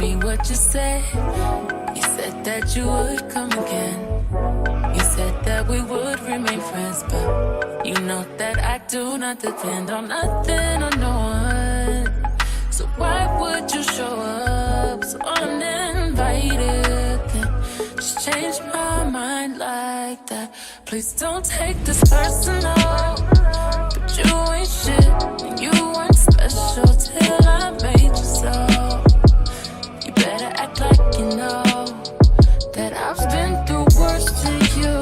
me what you said. You said that you would come again. You said that we would remain friends, but you know that I do not depend on nothing or no one. So why would you show up so uninvited? Just change my mind like that. Please don't take this personal, but you ain't shit and you weren't special till I made you so. You better act like you know that I've been through worse to you.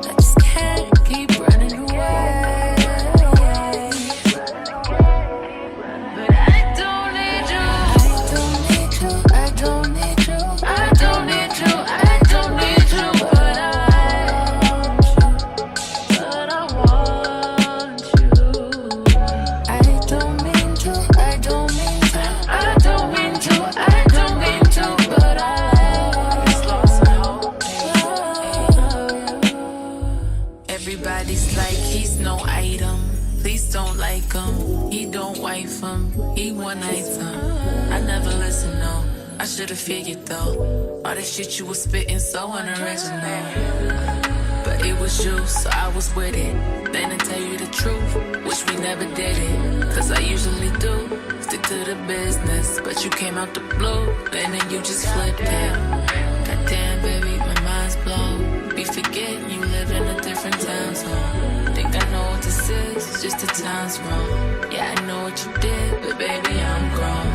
I just can't keep running away. But I don't need you. I don't need you. I don't need you. I don't need you. I don't need you. But I want you. I don't mean to. I don't mean to. I don't mean to. I don't mean to. But I just lost my hope. Everybody's like he's no item. Please don't like him. He don't wife him. He one item. I never listen, no. I should've figured though. All that shit you was spitting so unoriginal. But it was you, so I was with it. Then to tell you the truth, wish we never did it. Cause I usually do stick to the business, but you came out the blue, and then you just flipped it. Goddamn, baby, my mind's blown. Be forgetting you live in a different time zone. Think I know what this is, just the time's wrong. Yeah, I know what you did, but baby, I'm grown.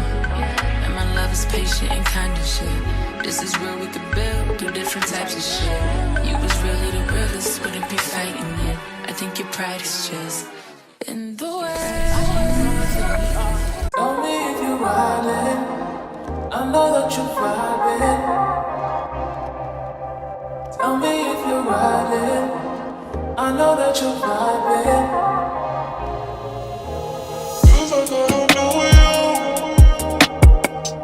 And my love is patient and kind of shit. This is where we could build, do different types of shit. You was really the realest, wouldn't be fighting it. I think your pride is just in the way. Tell me if you're riding. I know that you're vibing. Tell me if you're riding. I know that you're vibing. Feels like I don't know you.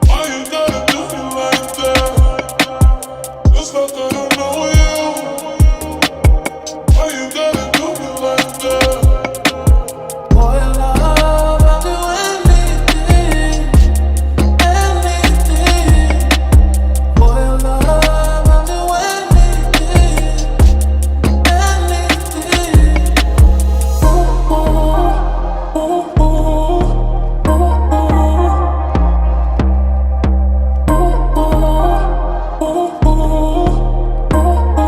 Why you gotta do me like that? Feels like I don't know you. Why you gotta do me like that? Boy, love, I'll do anything, anything. Boy, love, I'll do anything, anything. Ooh, ooh, ooh, ooh, ooh, ooh, ooh, ooh, ooh, ooh.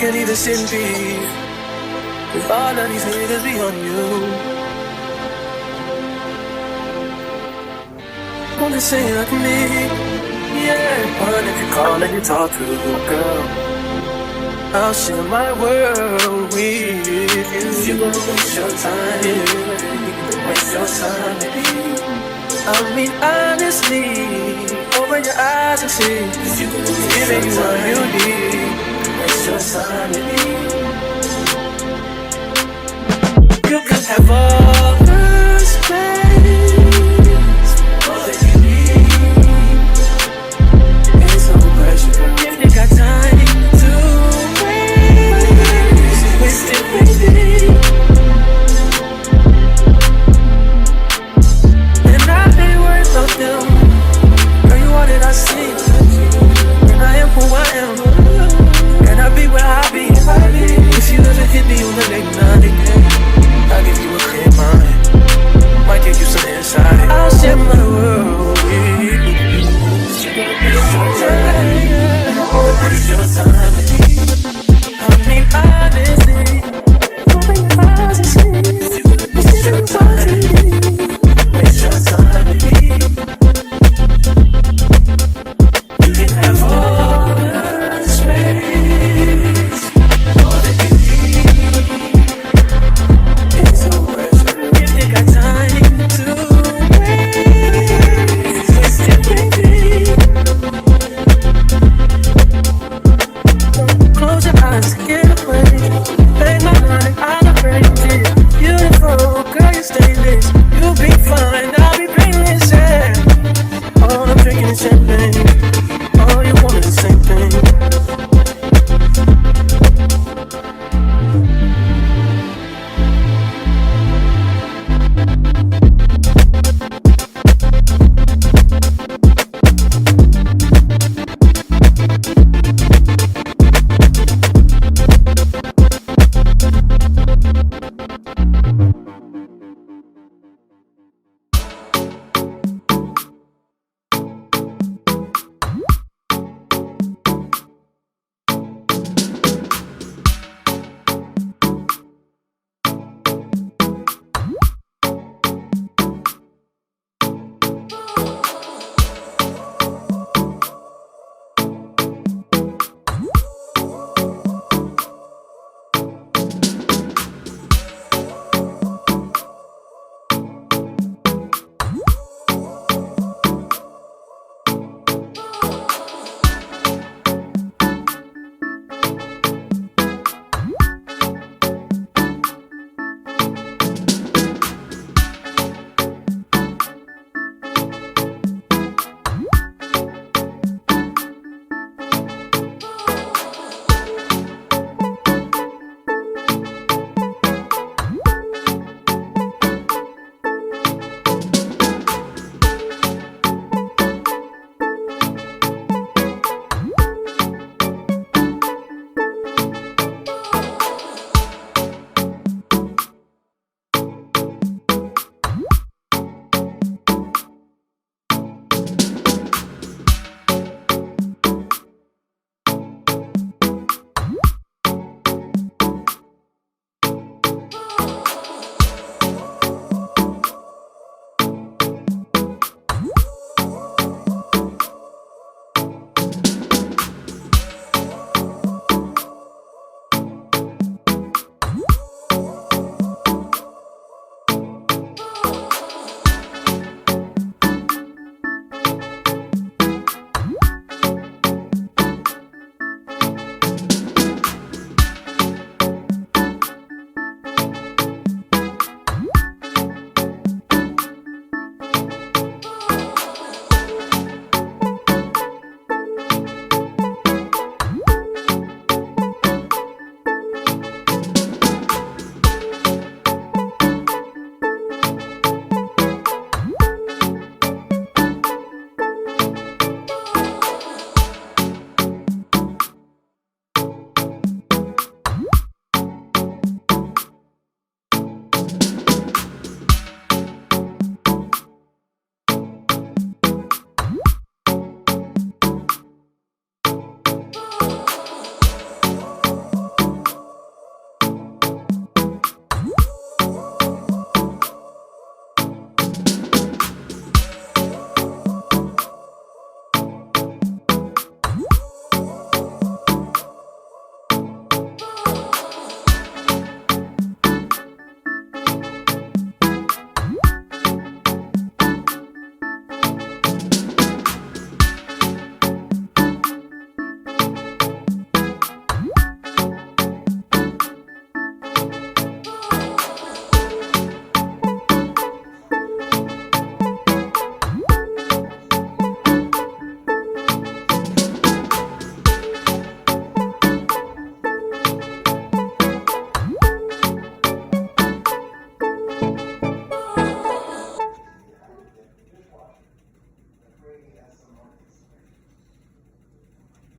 can't even sit in peace, cause all of these niggas be on you. Only say like me, yeah. But if you call and you talk to a girl, I'll share my world with you. You gon' waste your time, yeah. Waste your time with me. I mean honestly, open your eyes and see, you giving you what you need. Waste your time with me.